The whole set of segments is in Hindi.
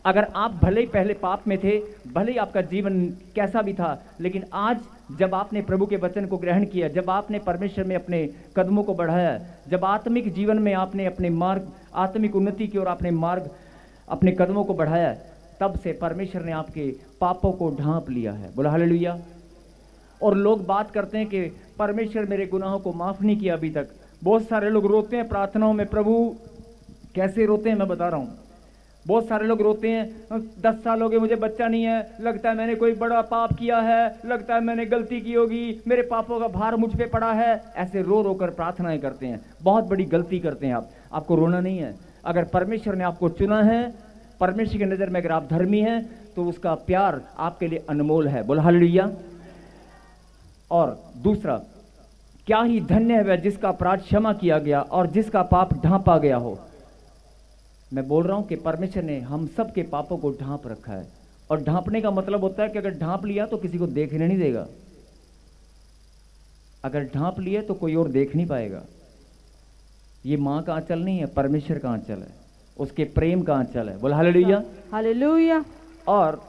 अगर आप भले ही पहले पाप में थे, भले ही आपका जीवन कैसा भी था, लेकिन आज जब आपने प्रभु के वचन को ग्रहण किया, जब आपने परमेश्वर में अपने कदमों को बढ़ाया, जब आत्मिक जीवन में आपने अपने मार्ग, आत्मिक उन्नति की ओर आपने मार्ग, अपने कदमों को बढ़ाया, तब से परमेश्वर ने आपके पापों को ढांप लिया है। बोला हालेलुया। और लोग बात करते हैं कि परमेश्वर मेरे गुनाहों को माफ नहीं किया अभी तक। बहुत सारे लोग रोते हैं प्रार्थनाओं में। प्रभु कैसे रोते हैं मैं बता रहा हूँ। बहुत सारे लोग रोते हैं, 10 साल हो गए मुझे बच्चा नहीं है, लगता है मैंने कोई बड़ा पाप किया है, लगता है मैंने गलती की होगी, मेरे पापों का भार मुझ पे पड़ा है। ऐसे रो रो कर प्रार्थनाएं करते हैं। बहुत बड़ी गलती करते हैं आप। आपको रोना नहीं है। अगर परमेश्वर ने आपको चुना है, परमेश्वर की नज़र में अगर आप धर्मी हैं, तो उसका प्यार आपके लिए अनमोल है। बोला हालेलुया। और दूसरा, क्या ही धन्य है वह जिसका अपराध क्षमा किया गया और जिसका पाप ढांपा गया हो। मैं बोल रहा हूं कि परमेश्वर ने हम सब के पापों को ढांप रखा है। और ढांपने का मतलब होता है कि अगर ढांप लिया तो किसी को देखने नहीं देगा। अगर ढांप लिए तो कोई और देख नहीं पाएगा। ये मां का आंचल नहीं है, परमेश्वर का आंचल है, उसके प्रेम का आंचल है। बोला हालेलुया। हालेलुया। और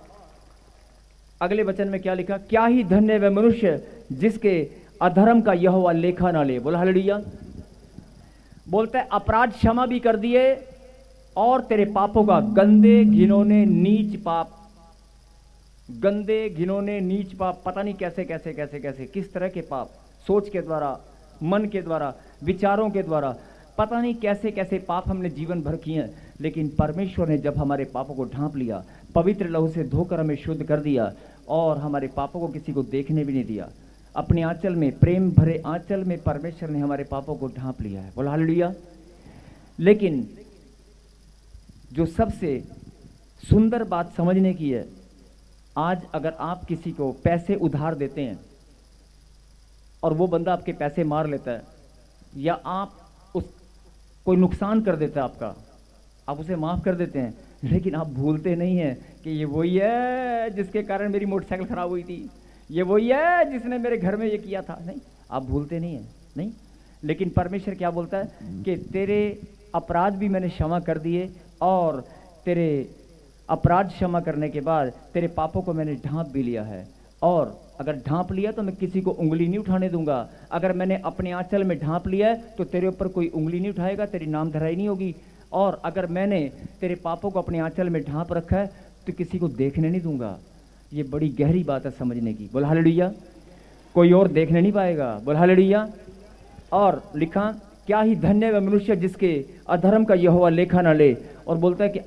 अगले वचन में क्या लिखा, क्या ही धन्य वह मनुष्य जिसके अधर्म का यहोवा लेखा ना ले। बोला हालेलुया। बोलता है अपराध क्षमा भी कर दिए और तेरे पापों का गंदे घिनौने नीच पाप, गंदे घिनौने नीच पाप, पता नहीं कैसे कैसे कैसे कैसे किस तरह के पाप, सोच के द्वारा, मन के द्वारा, विचारों के द्वारा, पता नहीं कैसे कैसे पाप हमने जीवन भर किए हैं। लेकिन परमेश्वर ने जब हमारे पापों को ढांप लिया, पवित्र लहू से धोकर हमें शुद्ध कर दिया और हमारे पापों को किसी को देखने भी नहीं दिया, अपने आंचल में, प्रेम भरे आंचल में परमेश्वर ने हमारे पापों को ढांप लिया है। बोला हालेलुया। लेकिन जो सबसे सुंदर बात समझने की है, आज अगर आप किसी को पैसे उधार देते हैं और वो बंदा आपके पैसे मार लेता है, या आप उस कोई नुकसान कर देता है आपका, आप उसे माफ कर देते हैं, लेकिन आप भूलते नहीं हैं कि ये वही है जिसके कारण मेरी मोटरसाइकिल खराब हुई थी, ये वही है जिसने मेरे घर में ये किया था। नहीं, आप भूलते नहीं हैं। नहीं, लेकिन परमेश्वर क्या बोलता है कि तेरे अपराध भी मैंने क्षमा कर दिए और तेरे अपराध क्षमा करने के बाद तेरे पापों को मैंने ढांप भी लिया है। और अगर ढांप लिया तो मैं किसी को उंगली नहीं उठाने दूंगा। अगर मैंने अपने आंचल में ढांप लिया है तो तेरे ऊपर कोई उंगली नहीं उठाएगा, तेरी नाम धराई नहीं होगी। और अगर मैंने तेरे पापों को अपने आंचल में ढांप रखा है तो किसी को देखने नहीं दूंगा। ये बड़ी गहरी बात है समझने की। बोल हालेलुया। कोई और देखने नहीं पाएगा। बोल हालेलुया। और लिखा, क्या ही धन्य वह मनुष्य जिसके अधर्म का यहोवा लेखा न ले। और बोलता है कि